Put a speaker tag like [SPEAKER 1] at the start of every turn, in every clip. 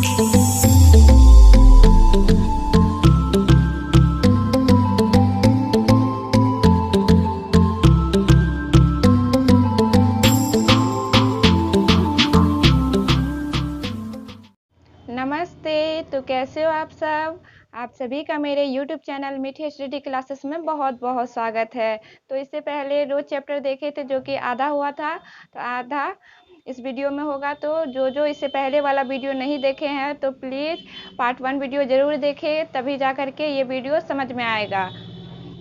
[SPEAKER 1] नमस्ते। तो कैसे हो आप सब? आप सभी का मेरे YouTube चैनल मीठी एचडी क्लासेस में बहुत-बहुत स्वागत है। तो इससे पहले रोज़ चैप्टर देखे थे जो कि आधा हुआ था, तो आधा इस वीडियो में होगा। तो जो इससे पहले वाला वीडियो नहीं देखे हैं तो प्लीज़ पार्ट 1 वीडियो ज़रूर देखें, तभी जा कर के ये वीडियो समझ में आएगा।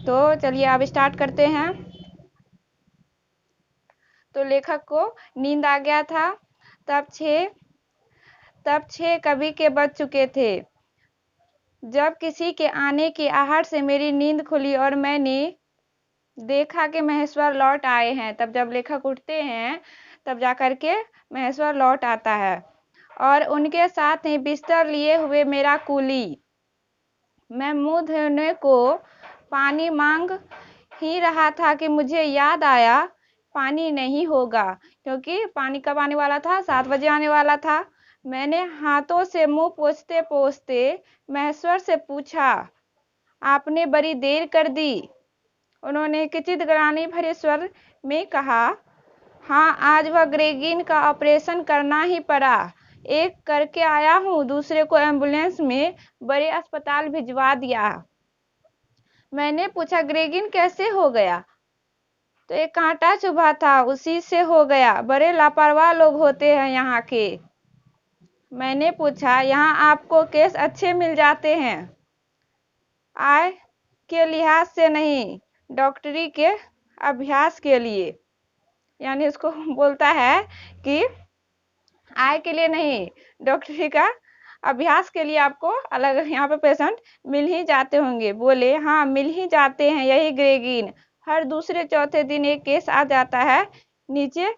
[SPEAKER 1] तो चलिए अब स्टार्ट करते हैं। तो लेखक को नींद आ गया था, तब 6 कभी के बज चुके थे जब किसी के आने की आहट से मेरी नींद खुली और मैंने देखा कि महेश्वर लौट आए हैं। तब जब लेखक उठते हैं तब जाकर के महेश्वर लौट आता है और उनके साथ ही बिस्तर लिए हुए मेरा कूली। मैं मुंह धोने को पानी मांग ही रहा था कि मुझे याद आया पानी नहीं होगा, क्योंकि पानी कब आने वाला था? 7 बजे आने वाला था। मैंने हाथों से मुंह पोंछते पोंछते महेश्वर से पूछा, आपने बड़ी देर कर दी। उन्होंने किंचित ग्लानि भरे स्वर में कहा, हाँ, आज वह ग्रेगिन का ऑपरेशन करना ही पड़ा। एक करके आया हूँ, दूसरे को एम्बुलेंस में बड़े अस्पताल भिजवा दिया। मैंने पूछा, ग्रेगिन कैसे हो गया? तो एक कांटा चुभा था, उसी से हो गया। बड़े लापरवाह लोग होते हैं यहाँ के। मैंने पूछा, यहाँ आपको केस अच्छे मिल जाते हैं? आय के लिहाज से नहीं, डॉक्टरी के अभ्यास के लिए। यानी उसको बोलता है कि आय के लिए नहीं, डॉक्टरी का अभ्यास के लिए आपको अलग यहाँ पे पेशेंट मिल ही जाते होंगे। बोले, हाँ, मिल ही जाते हैं, यही ग्रेगिन। हर दूसरे चौथे दिन एक केस आ जाता है नीचे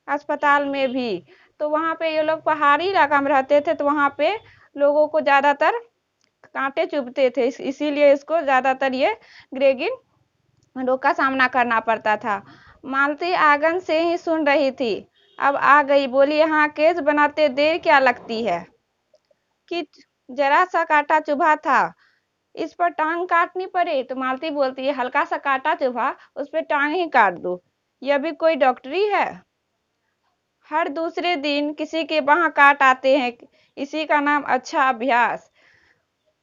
[SPEAKER 1] अस्पताल में भी। तो वहाँ पे ये लोग पहाड़ी इलाका में रहते थे, तो वहाँ पे लोगों को ज़्यादातर कांटे चुभते थे, इसीलिए इसको ज़्यादातर ये ग्रेगिन रोग का सामना करना पड़ता था। मालती आंगन से ही सुन रही थी, अब आ गई। बोली, यहाँ केस बनाते देर क्या लगती है? कि जरा सा कांटा चुभा था, इस पर टांग काटनी पड़े? तो मालती बोलती है, हल्का सा कांटा चुभा, उस पर टांग ही काट दो, यह भी कोई डॉक्टरी है? हर दूसरे दिन किसी के वहां काट आते हैं, इसी का नाम अच्छा अभ्यास।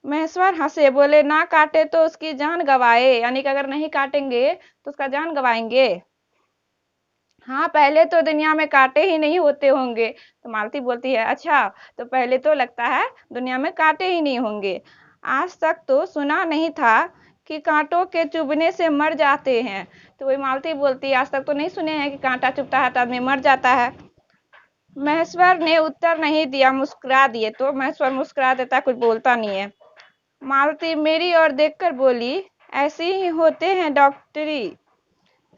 [SPEAKER 1] महेश्वर हंसे, बोले, ना काटे तो उसकी जान गवाए। यानी कि अगर नहीं काटेंगे तो उसका जान गवाएंगे। हाँ, पहले तो दुनिया में कांटे ही नहीं होते होंगे। तो मालती बोलती है, अच्छा, तो पहले तो लगता है दुनिया में कांटे ही नहीं होंगे। आज तक तो सुना नहीं था कि कांटों के चुभने से मर जाते हैं। तो वही मालती बोलती है, आज तक तो नहीं सुने हैं कि कांटा चुभता है तो आदमी मर जाता है। महेश्वर ने उत्तर नहीं दिया, मुस्कुरा दिए। तो महेश्वर मुस्कुरा देता, कुछ बोलता नहीं है। मालती मेरी ओर देखकर बोली, ऐसे ही होते हैं डॉक्टरी,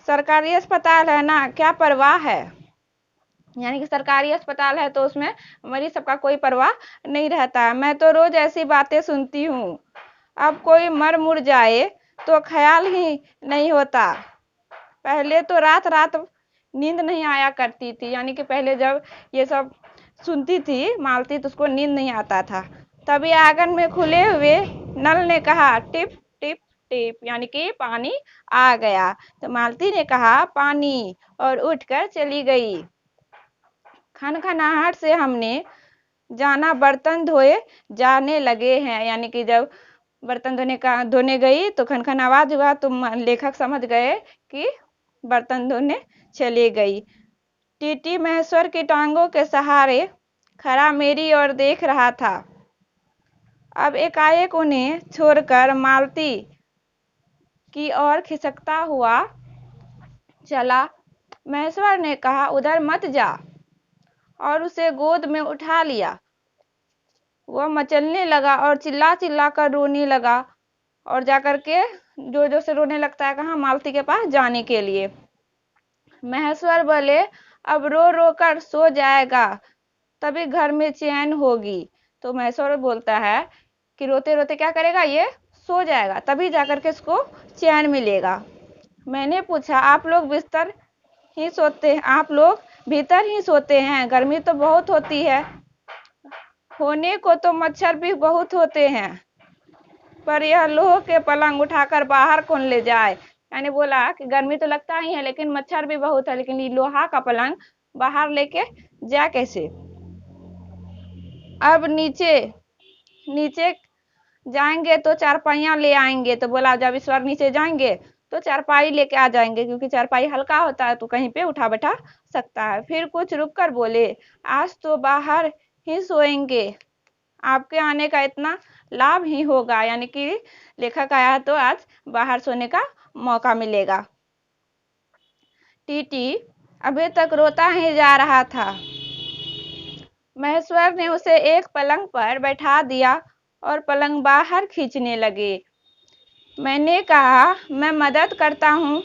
[SPEAKER 1] सरकारी अस्पताल है ना, क्या परवाह है? यानी कि सरकारी अस्पताल है तो उसमें मरीज सबका कोई परवाह नहीं रहता है। मैं तो रोज ऐसी बातें सुनती हूँ, अब कोई मर मुर जाए तो ख्याल ही नहीं होता। पहले तो रात रात नींद नहीं आया करती थी। यानी कि पहले जब ये सब सुनती थी मालती तो उसको नींद नहीं आता था। तभी आंगन में खुले हुए नल ने कहा, टिप टिप टिप, यानी कि पानी आ गया। तो मालती ने कहा, पानी, और उठकर चली गई। खनखनाहट से हमने जाना बर्तन धोए जाने लगे हैं। यानी कि जब बर्तन धोने गई तो खनखन आवाज हुआ, तो लेखक समझ गए कि बर्तन धोने चली गई। टीटी महेश्वर की टांगों के सहारे खड़ा मेरी ओर देख रहा था। अब एकाएक उन्हें छोड़कर मालती की ओर खिसकता हुआ चला। महेश्वर ने कहा, उधर मत जा, और उसे गोद में उठा लिया। वह मचलने लगा और चिल्ला चिल्ला कर रोने लगा, और जाकर के जोर जोर से रोने लगता है, कहाँ? मालती के पास जाने के लिए। महेश्वर बोले, अब रो रो कर सो जाएगा, तभी घर में चैन होगी। तो महेश्वर बोलता है कि रोते रोते क्या करेगा? ये सो जाएगा, तभी जाकर के इसको चैन मिलेगा। मैंने पूछा, आप लोग बिस्तर ही सोते हैं, आप लोग भीतर ही सोते हैं? गर्मी तो बहुत होती है। होने को तो मच्छर भी बहुत होते हैं, पर यह लोह के पलंग उठाकर बाहर कौन ले जाए। यानी बोला कि गर्मी तो लगता ही है लेकिन मच्छर भी बहुत है, लेकिन ये लोहा का पलंग बाहर लेके जा कैसे। अब नीचे नीचे जाएंगे तो चारपाइयां ले आएंगे, तो बोला जब ईश्वर नीचे जाएंगे तो चारपाई लेके आ जाएंगे, क्योंकि चारपाई हल्का होता है तो कहीं पे उठा बैठा सकता है। फिर कुछ रुक कर बोले, आज तो बाहर ही सोएंगे, आपके आने का इतना लाभ ही होगा। यानी कि लेखक आया तो आज बाहर सोने का मौका मिलेगा। टीटी अभी तक रोता ही जा रहा था। महेश्वर ने उसे एक पलंग पर बैठा दिया और पलंग बाहर खींचने लगे। मैंने कहा मैं मदद करता हूँ,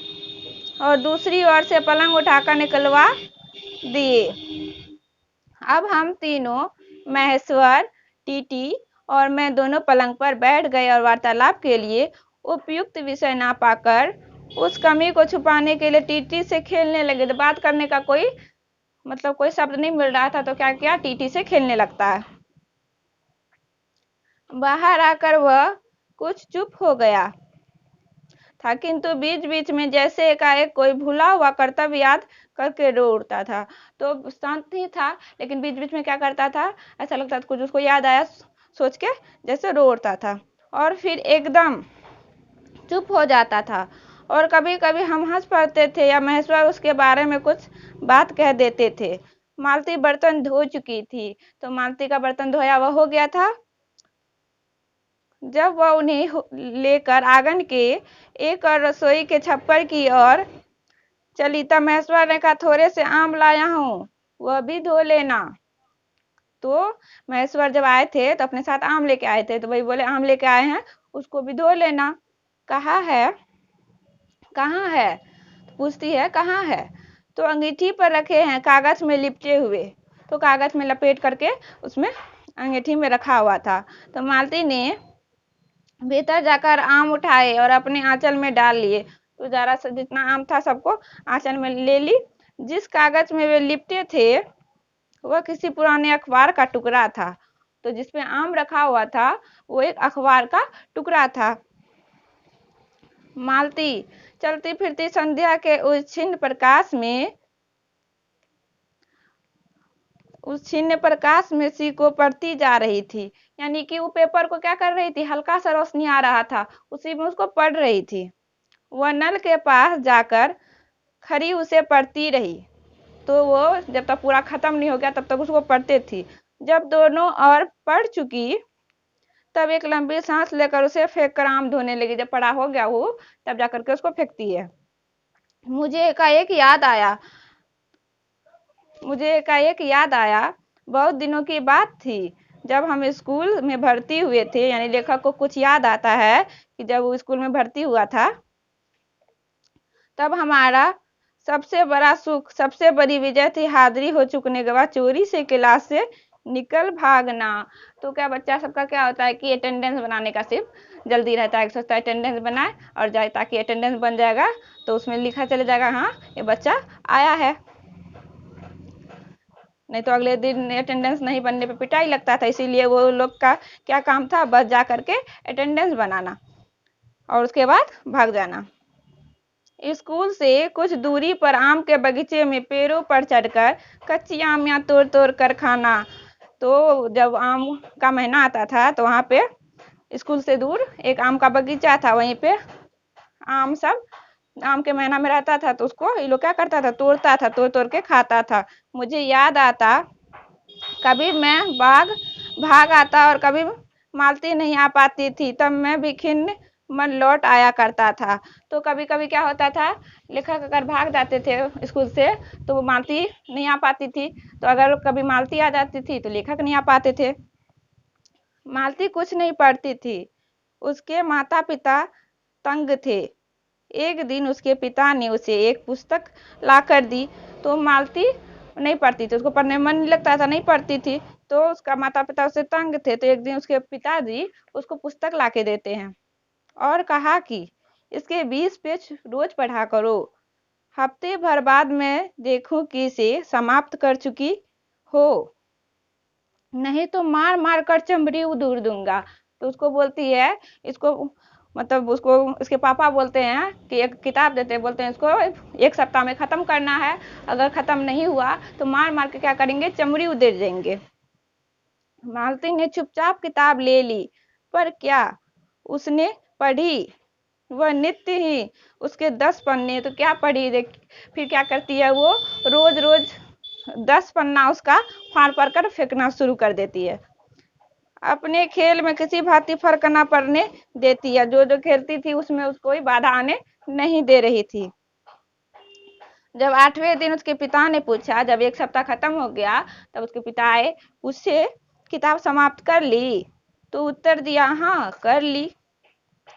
[SPEAKER 1] और दूसरी ओर से पलंग उठाकर निकलवा दिए। अब हम तीनों, महेश्वर, टीटी और मैं, दोनों पलंग पर बैठ गए और वार्तालाप के लिए उपयुक्त विषय ना पाकर उस कमी को छुपाने के लिए टीटी से खेलने लगे। तो बात करने का कोई कोई शब्द नहीं मिल रहा था तो क्या किया, टीटी से खेलने लगता है। बाहर आकर वह कुछ चुप हो गया था, किंतु बीच बीच में जैसे एकाएक कोई भूला हुआ कर्तव्य याद करके रो उठता था। तो शांत ही था लेकिन बीच बीच में क्या करता था, ऐसा लगता था कुछ उसको याद आया सोच के, जैसे रो उठता था और फिर एकदम चुप हो जाता था। और कभी कभी हम हंस पड़ते थे या महेश्वर उसके बारे में कुछ बात कह देते थे। मालती बर्तन धो चुकी थी, तो मालती का बर्तन धोया हुआ हो गया था। जब वह उन्हें लेकर आंगन के एक और रसोई के छप्पर की ओर चली तब महेश्वर ने कहा, थोड़े से आम लाया हूँ, वह भी धो लेना। तो महेश्वर जब आए थे तो अपने साथ आम लेके आए थे, तो वही बोले आम लेके आए हैं, उसको भी धो लेना। कहाँ है, कहाँ है, तो पूछती है कहाँ है, तो अंगीठी पर रखे हैं कागज में लिपटे हुए। तो कागज में लपेट करके उसमें अंगीठी में रखा हुआ था। तो मालती ने भीतर जाकर आम उठाए और अपने आंचल में डाल लिए। तो जरा सा जितना आम था सबको आंचल में ले ली। जिस कागज में वे लिपटे थे वह किसी पुराने अखबार का टुकड़ा था। तो जिसमें आम रखा हुआ था वो एक अखबार का टुकड़ा था। मालती चलती फिरती संध्या के उस क्षीण प्रकाश में सी को पढ़ती जा रही थी। यानी कि वो पेपर को क्या कर रही थी, हल्का सा रोशनी आ रहा था, उसी में उसको पढ़ रही थी। वह नल के पास जाकर खड़ी उसे पढ़ती रही। तो वो जब तक पूरा खत्म नहीं हो गया तब तक उसको पढ़ते थी। जब दोनों और पढ़ चुकी तब एक लंबी सांस लेकर उसे फेंक कर आम धोने लगी। जब पढ़ा हो गया वो तब जाकर के उसको फेंकती है। मुझे एकाएक याद आया, बहुत दिनों की बात थी जब हम स्कूल में भर्ती हुए थे। यानी लेखक को कुछ याद आता है कि जब वो स्कूल में भर्ती हुआ था तब हमारा सबसे बड़ा सुख, सबसे बड़ी विजय थी हाजिरी हो चुकने के बाद चोरी से क्लास से निकल भागना। तो क्या बच्चा सबका क्या होता है कि अटेंडेंस बनाने का सिर्फ जल्दी रहता है, सोचता है अटेंडेंस बनाए और जाए, ताकि अटेंडेंस बन जाएगा तो उसमें लिखा चले जाएगा हाँ ये बच्चा आया है, नहीं तो अगले दिन अटेंडेंस नहीं बनने पे पिटाई लगता था। इसीलिए वो लोग का क्या काम था, बस जा करके अटेंडेंस बनाना और उसके बाद भाग जाना। स्कूल से कुछ दूरी पर आम के बगीचे में पेड़ों पर चढ़कर कच्ची आमियां तोड़ तोड़ कर खाना। तो जब आम का महीना आता था तो वहां पे स्कूल से दूर एक आम का बगीचा था, वहीं पे आम के महीना में रहता था तो उसको ये लोग क्या करता था, तोड़ता था, तोड़ तोड़ के खाता था। मुझे याद आता कभी मैं भाग आता और कभी मालती नहीं आ पाती थी, तब मैं भी खिन्न मन लौट आया करता था। तो कभी कभी क्या होता था, लेखक अगर भाग जाते थे स्कूल से तो वो मालती नहीं आ पाती थी, तो अगर कभी मालती आ जाती थी तो लेखक नहीं आ पाते थे। मालती कुछ नहीं पढ़ती थी, उसके माता पिता तंग थे। एक दिन उसके पिता ने उसे एक पुस्तक लाकर दी, तो मालती नहीं पढ़ती थी, उसको पढ़ने में मन नहीं लगता था, नहीं पढ़ती थी। तो उसका माता पिता उससे तंग थे, तो एक दिन उसके पिताजी उसको पुस्तक ला के देते हैं और कहा कि इसके 20 पेज रोज पढ़ा करो। हफ्ते भर बाद मैं देखूं कि इसे समाप्त कर चुकी हो। नहीं तो मार मार कर चमड़ी उधूर दूंगा। तो उसको बोलती है, इसको मतलब उसको उसके पापा बोलते हैं कि एक किताब देते हैं, बोलते हैं इसको 1 सप्ताह में खत्म करना है, अगर खत्म नहीं हुआ तो मार मार के क्या करेंगे, चमड़ी उधेड़ देंगे। मालती ने चुपचाप किताब ले ली, पर क्या उसने पढ़ी? वह नित्य ही उसके 10 पन्ने, तो क्या पढ़ी देख। फिर क्या करती है वो, रोज रोज 10 पन्ना उसका फाड़ पढ़ कर फेंकना शुरू कर देती है। अपने खेल में किसी भांति फर्क न पड़ने देती है, जो जो खेलती थी उसमें उसको कोई बाधा आने नहीं दे रही थी। जब 8वें दिन उसके पिता ने पूछा, जब 1 सप्ताह खत्म हो गया, तब उसके पिता आए, उससे किताब समाप्त कर ली? तो उत्तर दिया, हाँ कर ली।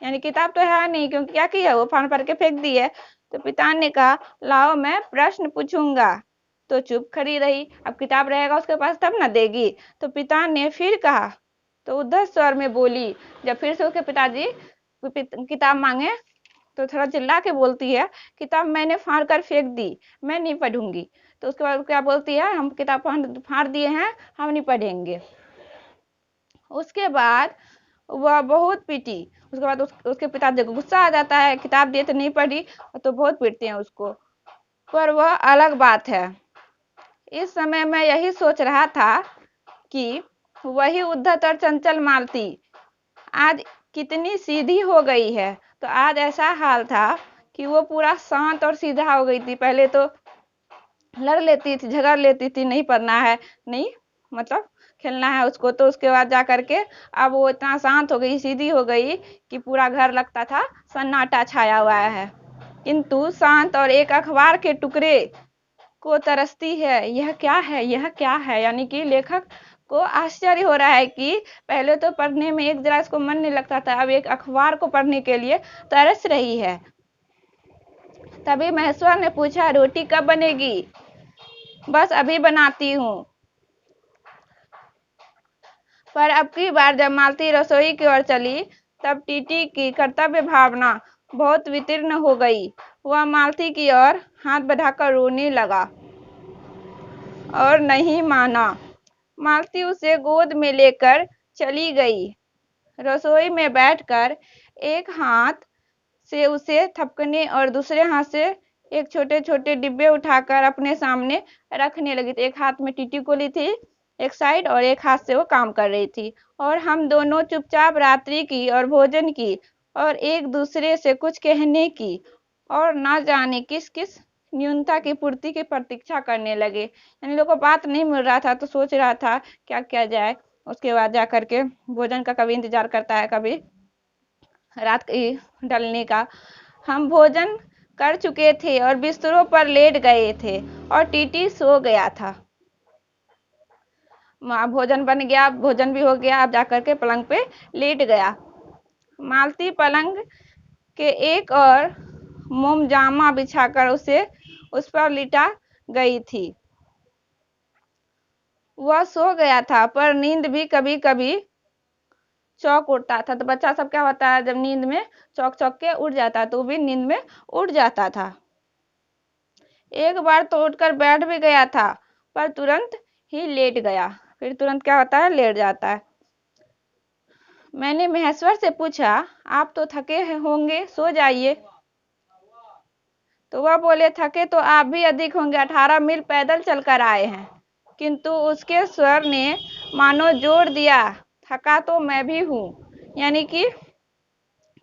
[SPEAKER 1] यानी किताब तो है नहीं, क्योंकि क्या किया, वो फाड़ पढ़ के फेंक दी है। तो पिता ने कहा, लाओ मैं प्रश्न पूछूंगा। तो चुप खड़ी रही, अब किताब रहेगा उसके पास तब ना देगी। तो पिता ने फिर कहा, तो उद्धत स्वर में बोली। जब फिर से उसके पिताजी किताब मांगे, तो थोड़ा चिल्ला के बोलती है, किताब मैंने फाड़ कर फेंक दी, मैं नहीं पढ़ूंगी। तो उसके बाद क्या बोलती है, हम किताब फाड़ दिए हैं, हम नहीं पढ़ेंगे। उसके बाद वह बहुत पीटी। उसके बाद उसके पिताजी को गुस्सा आ जाता है, किताब दिए तो नहीं पढ़ी, तो बहुत पीटते हैं उसको। पर वह अलग बात है। इस समय मैं यही सोच रहा था कि वही उद्धत और चंचल मालती आज कितनी सीधी हो गई है। तो आज ऐसा हाल था कि वो पूरा शांत और सीधा हो गई थी। पहले तो लड़ लेती थी, झगड़ लेती थी, नहीं पढ़ना है, नहीं मतलब खेलना है उसको। तो उसके बाद जा करके अब वो इतना शांत हो गई, सीधी हो गई कि पूरा घर लगता था सन्नाटा छाया हुआ है। किंतु शांत और एक अखबार के टुकड़े को तरसती है, यह क्या है, यह क्या है। यानी कि लेखक को आश्चर्य हो रहा है कि पहले तो पढ़ने में एक जरा इसको मन नहीं लगता था, अब एक अखबार को पढ़ने के लिए तरस रही है। तभी महेश्वर ने पूछा, रोटी कब बनेगी? बस अभी बनाती हूँ। पर अब की बार जब मालती रसोई की ओर चली, तब टीटी की कर्तव्य भावना बहुत वितीर्ण हो गई। वह मालती की ओर हाथ बढ़ाकर रोने लगा और नहीं माना। मालती उसे गोद में लेकर चली गई। रसोई में बैठकर एक हाथ से उसे थपकने और दूसरे हाथ से एक छोटे छोटे डिब्बे उठाकर अपने सामने रखने लगी थी। एक हाथ में टीटी को ली थी एक साइड, और एक हाथ से वो काम कर रही थी। और हम दोनों चुपचाप रात्रि की और भोजन की और एक दूसरे से कुछ कहने की और ना जाने किस किस न्यूनता की पूर्ति की प्रतीक्षा करने लगे। इन लोगों को बात नहीं मिल रहा था, तो सोच रहा था क्या किया जाए। उसके बाद जा करके भोजन का कभी इंतजार करता है, कभी रात की ढलने का। हम भोजन कर चुके थे और बिस्तरों पर लेट गए थे और टीटी सो गया था। भोजन बन गया, भोजन भी हो गया, अब जाकर के पलंग पे लेट गया। मालती पलंग के एक और मोमजामा बिछाकर उसे उस पर लिटा गई थी। वह सो गया था, पर नींद भी कभी कभी चौक उठता था। तो बच्चा सब क्या होता है, जब नींद में चौक चौक के उठ जाता है, तो भी नींद में उठ जाता था। एक बार तो उठकर बैठ भी गया था, पर तुरंत ही लेट गया। फिर तुरंत क्या होता है, लेट जाता है। मैंने महेश्वर से पूछा, आप तो थके होंगे, सो जाइए। तो वह बोले, थके तो आप भी अधिक होंगे, 18 मील पैदल चलकर आए हैं। किंतु उसके स्वर ने मानो जोर दिया, थका तो मैं भी हूँ। यानी कि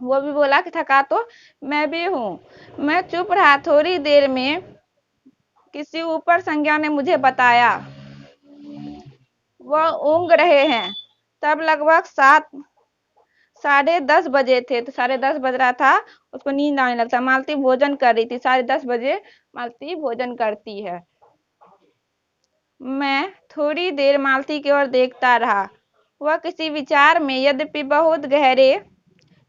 [SPEAKER 1] वो भी बोला कि थका तो मैं भी हूँ। मैं चुप रहा। थोड़ी देर में किसी ऊपर संज्ञा ने मुझे बताया वह ऊँग रहे हैं। तब लगभग 7:30 बजे थे। तो 10:30 बज रहा था, उसको नींद आने लगता। मालती भोजन कर रही थी, 10:30 बजे मालती भोजन करती है। मैं थोड़ी देर मालती की ओर देखता रहा। वह किसी विचार में, यद्यपि बहुत गहरे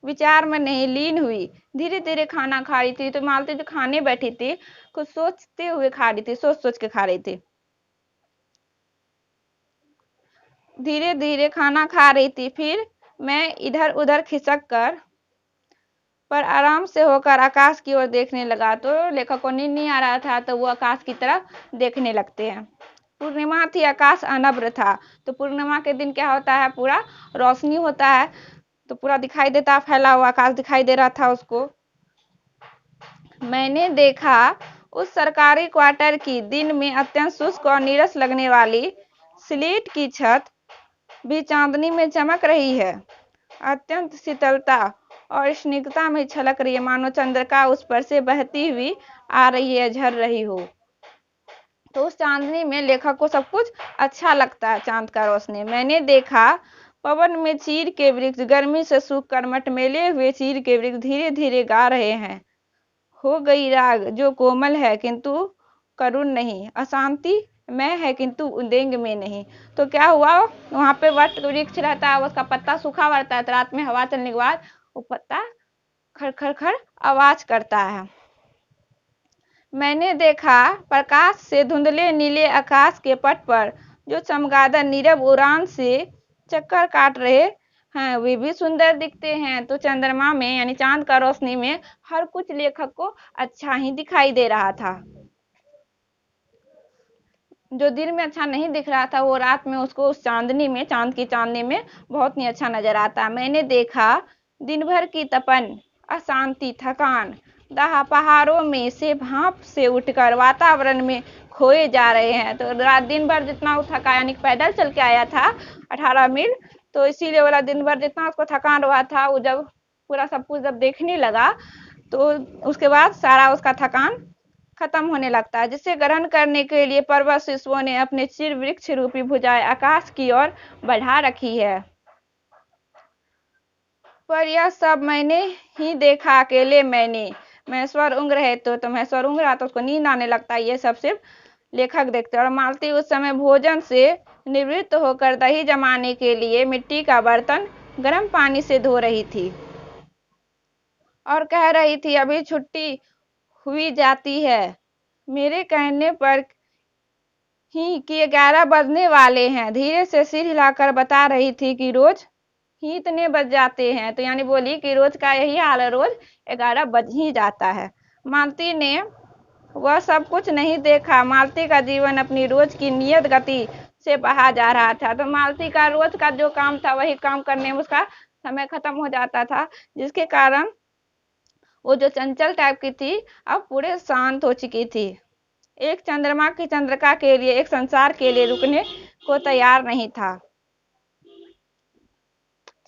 [SPEAKER 1] विचार में नहीं, लीन हुई। धीरे धीरे खाना खा रही थी। तो मालती जो खाने बैठी थी, कुछ सोचते हुए खा रही थी, सोच सोच के खा रही थी। धीरे धीरे खाना खा रही थी। फिर मैं इधर उधर खिसक कर पर आराम से होकर आकाश की ओर देखने लगा। तो लेखक को नींद नहीं आ रहा था, तो वो आकाश की तरफ देखने लगते हैं। पूर्णिमा थी, आकाश अनब्र था। तो पूर्णिमा के दिन क्या होता है, पूरा रोशनी होता है, तो पूरा दिखाई देता, फैला हुआ आकाश दिखाई दे रहा था उसको। मैंने देखा उस सरकारी क्वार्टर की दिन में अत्यंत शुष्क और नीरस लगने वाली स्लेट की छत भी चांदनी में चमक रही है। अत्यंत शीतलता और स्निग्धता में छलक रही है, मानो चंद्रिका उस पर से बहती हुई आ रही है, झर रही हो। तो उस चांदनी में लेखक को सब कुछ अच्छा लगता है, चांद का रोशनी। मैंने देखा पवन में चीर के वृक्ष गर्मी से सूख कर मटमेले हुए चीर के वृक्ष धीरे धीरे गा रहे हैं। हो गई राग जो कोमल है किंतु करुण नहीं, अशांति में है किंतु उदेंग में नहीं। तो क्या हुआ, वहां पे वट वृक्ष रहता है, उसका पत्ता सूखा रहता है, तो रात में हवा चलने के बाद वो पत्ता खड़ खड़ खड़ आवाज करता है। मैंने देखा प्रकाश से धुंधले नीले आकाश के पट पर जो चमगादड़ नीरव उड़ान से चक्कर काट रहे हैं, वे भी सुंदर दिखते हैं। तो चंद्रमा में यानी चांद का रोशनी में हर कुछ लेखक को अच्छा ही दिखाई दे रहा था। जो दिन में अच्छा नहीं दिख रहा था, वो रात में उसको उस चांदनी में, चांद की चांदनी में बहुत ही अच्छा नजर आता। मैंने देखा दिन भर की तपन, अशांति, थकान, दाह पहाड़ों में से भाप से उठकर वातावरण में खोए जा रहे हैं। तो रात दिन भर जितना वो थका, यानी पैदल चल के आया था 18 मील, तो इसीलिए वाला दिन भर जितना उसको थकान हुआ था, वो जब पूरा सब कुछ जब देखने लगा, तो उसके बाद सारा उसका थकान खत्म होने लगता है, जिसे ग्रहण करने के लिए पर्वत शिशुओं ने अपने चिर वृक्ष रूपी भुजाएं आकाश की ओर बढ़ा रखी है। पर यह सब मैंने ही देखा, अकेले मैं स्वर ऊँघ रहे तो मैं स्वर ऊँघ रहा, तो उसको नींद आने लगता है। ये सब सिर्फ लेखक देखते। और मालती उस समय भोजन से निवृत्त होकर दही जमाने के लिए मिट्टी का बर्तन गर्म पानी से धो रही थी और कह रही थी, अभी छुट्टी हुई जाती है। मेरे कहने पर ही कि 11 बजने वाले हैं, धीरे से सिर हिलाकर बता रही थी कि रोज ही इतने बज जाते हैं। तो यानी बोली कि रोज का यही हाल है, रोज 11 बज ही जाता है। मालती ने वह सब कुछ नहीं देखा। मालती का जीवन अपनी रोज की नियत गति से बहा जा रहा था। तो मालती का रोज का जो काम था, वही काम करने में उसका समय खत्म हो जाता था, जिसके कारण वो जो चंचल टाइप की थी, अब पूरे शांत हो चुकी थी। एक चंद्रमा की चंद्रिका के लिए, एक संसार के लिए रुकने को तैयार नहीं था।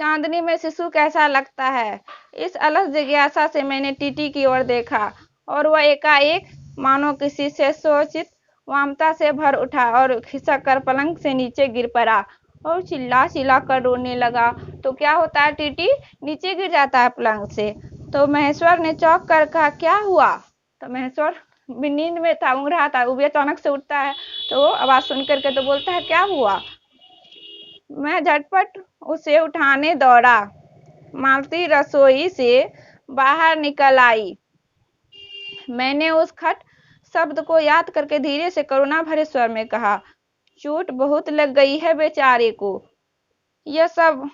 [SPEAKER 1] चांदनी में शिशु कैसा लगता है, इस अलस जिज्ञासा से मैंने टीटी की ओर देखा, और वह एकाएक मानो किसी से सोचित वामता से भर उठा और खिसक कर पलंग से नीचे गिर पड़ा और चिल्ला चिल्ला कर रोने लगा। तो क्या होता है, टीटी नीचे गिर जाता है पलंग से। तो महेश्वर ने चौंक कर कहा, क्या हुआ। तो महेश्वर भी नींद में था, ऊँघ रहा था, वो भी अचानक से उठता है, तो आवाज सुन करके तो बोलता है, क्या हुआ। मैं झटपट उसे उठाने दौड़ा। मालती रसोई से बाहर निकल आई। मैंने उस खट शब्द को याद करके धीरे से करुणा भरे स्वर में कहा, चोट बहुत लग गई है बेचारे को। यह सब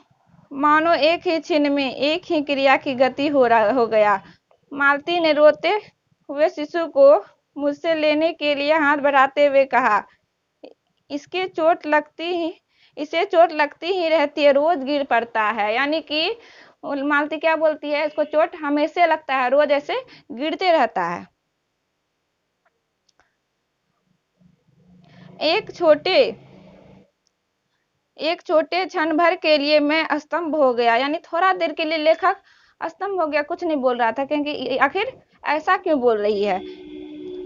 [SPEAKER 1] मानो एक ही क्षण में एक ही क्रिया की गति हो गया। मालती ने रोते हुए शिशु को मुझसे लेने के लिए हाथ बढ़ाते हुए कहा, इसके चोट लगती ही इसे चोट लगती ही रहती है, रोज गिर पड़ता है। यानी कि मालती क्या बोलती है, इसको चोट हमेशा लगता है, रोज ऐसे गिरते रहता है। एक छोटे क्षण भर के लिए मैं स्तंभ हो गया। यानी थोड़ा देर के लिए लेखक स्तंभ हो गया, कुछ नहीं बोल रहा था, क्योंकि आखिर ऐसा क्यों बोल रही है।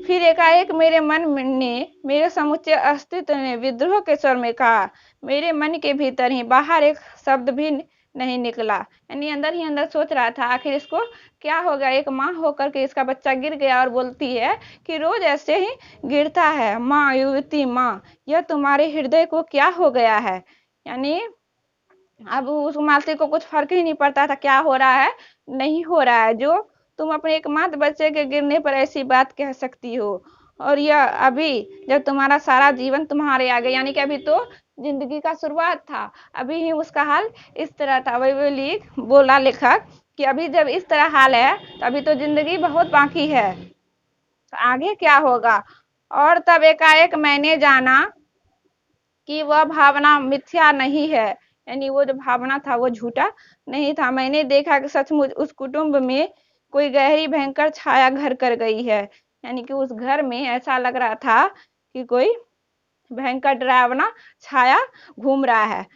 [SPEAKER 1] फिर एकाएक मेरे मन ने, मेरे समुचे अस्तित्व ने विद्रोह के स्वर में कहा, मेरे मन के भीतर ही, बाहर एक शब्द भी नहीं निकला। यानी अंदर ही अंदर सोच रहा था, आखिर इसको क्या हो गया, एक माँ होकर के इसका बच्चा गिर गया और बोलती है कि रोज ऐसे ही गिरता है। माँ, युवती माँ, यह तुम्हारे हृदय को क्या हो गया है। यानी अब उस मालती को कुछ फर्क ही नहीं पड़ता था क्या हो रहा है, नहीं हो रहा है, जो तुम अपने एकमात्र बच्चे के गिरने पर ऐसी बात कह सकती हो। और यह अभी जब तुम्हारा सारा जीवन तुम्हारे आगे, यानी कि अभी तो जिंदगी का शुरुआत था, अभी ही उसका हाल इस तरह था। वही बोला लेखक कि अभी जब इस तरह हाल है, तो अभी तो जिंदगी बहुत बाकी है, तो आगे क्या होगा। और तब एकाएक मैंने जाना कि वह भावना मिथ्या नहीं है, यानी वो जो भावना था वो झूठा नहीं था। मैंने देखा कि सचमुच उस कुटुंब में कोई गहरी भयंकर छाया घर कर गई है, यानी कि उस घर में ऐसा लग रहा था कि कोई भयंकर डरावना छाया घूम रहा है।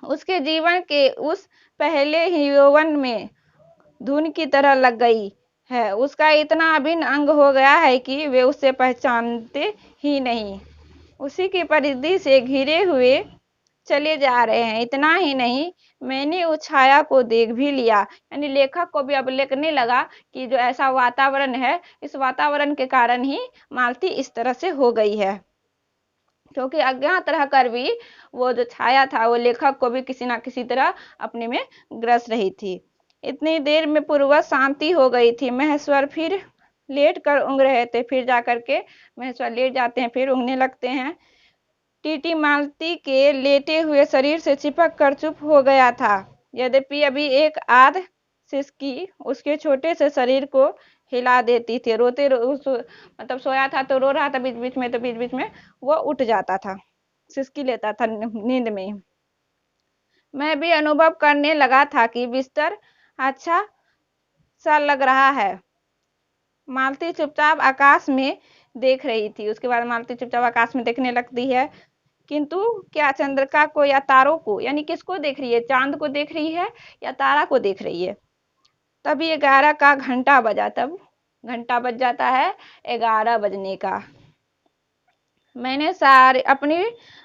[SPEAKER 1] उसके जीवन के उस पहले ही यौवन में धुन की तरह लग गई है। उसका इतना अभिन्न अंग हो गया है कि वे उसे पहचानते ही नहीं। उसी की परिधि से घिरे हुए चले जा रहे हैं। इतना ही नहीं, मैंने उस छाया को देख भी लिया, यानी लेखक को भी अब लगने लगा कि जो ऐसा वातावरण है, इस वातावरण के कारण ही मालती इस तरह से हो गई है, क्योंकि अज्ञात रहकर भी वो जो छाया था वो लेखक को भी किसी ना किसी तरह अपने में ग्रस रही थी। इतनी देर में पूर्ववत शांति हो गई थी। महेश्वर फिर लेट कर ऊँघ रहे थे। फिर जाकर के महेश्वर लेट जाते हैं, फिर ऊँघने लगते हैं। टीटी मालती के लेटे हुए शरीर से चिपक कर चुप हो गया था। यद्यपि अभी एक आध सिसकी उसके छोटे से शरीर को हिला देती थी। मतलब सोया था तो रो रहा था बीच बीच में, तो बीच बीच में वो उठ जाता था, सिसकी लेता था नींद में ही। मैं भी अनुभव करने लगा था कि बिस्तर अच्छा सा लग रहा है। मालती चुपचाप आकाश में देख रही थी। उसके बाद मालती चुपचाप आकाश में देखने लगती है, किंतु क्या चंद्रिका को या तारों को, यानी किसको देख रही है, चांद को देख रही है या तारा को देख रही है। तभी 11 का घंटा बजा। तब घंटा बज जाता है 11 बजने का। मैंने सारी अपनी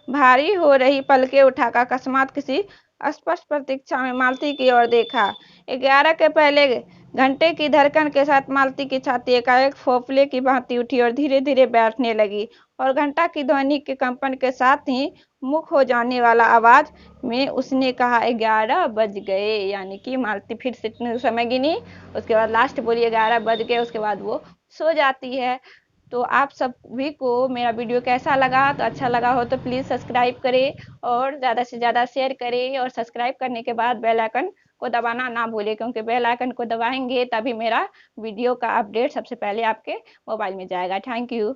[SPEAKER 1] भारी हो रही पलकें उठाकर अकस्मात किसी स्पष्ट प्रतीक्षा में मालती की ओर देखा। 11 के पहले घंटे की धड़कन के साथ मालती की छाती एकाएक फोफले की भांति उठी और धीरे धीरे बैठने लगी, और घंटा की ध्वनि के कंपन के साथ ही मुख हो जाने वाला आवाज में उसने कहा 11 बज गए। यानी कि मालती फिर से समय गिनी, उसके बाद लास्ट बोली 11 बज गए, उसके बाद वो सो जाती है। तो आप सभी को मेरा वीडियो कैसा लगा, तो अच्छा लगा हो तो प्लीज़ सब्सक्राइब करें और ज़्यादा से ज़्यादा शेयर करें, और सब्सक्राइब करने के बाद बेल आइकन को दबाना ना भूलें, क्योंकि बेल आइकन को दबाएंगे तभी मेरा वीडियो का अपडेट सबसे पहले आपके मोबाइल में जाएगा। Thank you.